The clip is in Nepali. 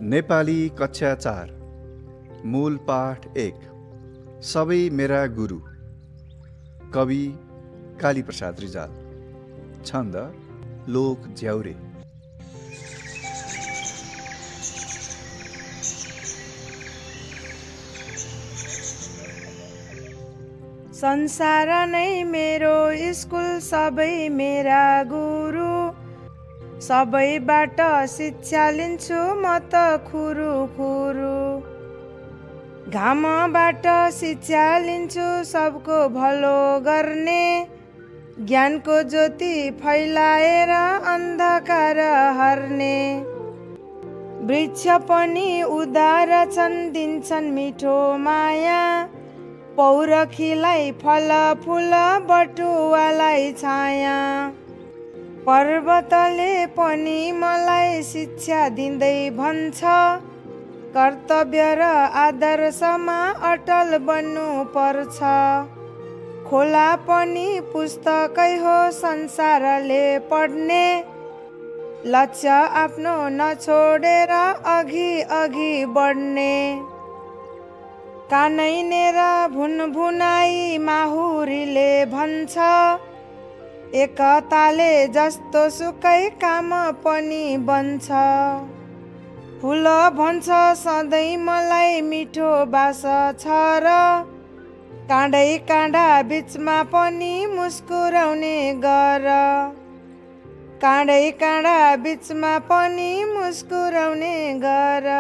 नेपाली कक्षा 4 मूल पाठ 1 सबै मेरा गुरु। कवि कालीप्रसाद रिजाल। छन्द लोक ज्याउरे। संसार नै मेरो स्कुल, सबै मेरा गुरु। सबैबाट शिक्षा लिन्छु म त खुरु खुरु। घामबाट शिक्षा लिन्छु सबको भलो गर्ने, ज्ञानको ज्योति फैलाएर अन्धकार हर्ने। वृक्ष पनि उदार छन्, दिन्छन् मिठो माया, पौरखीलाई फल फूल, बटुवालाई छाया। पर्वतले पनि मलाई शिक्षा दिँदै भन्छ, कर्तव्य र आदर्शमा अटल बन्नु पर्छ। खोला पनि पुस्तकै हो संसारले पढ्ने, लक्ष्य आफ्नो नछोडेर अघि अघि बढ्ने। कानैनेर भुनभुनाई माहुरीले भन्छ, एकताले जस्तो सुकै काम पनि बन्छ। फुल भन्छ सधैँ मलाई मिठो बास छ र, काँडै काँडा बिचमा पनि मुस्कुराउने गर। काँडै काँडा बिचमा पनि मुस्कुराउने गर।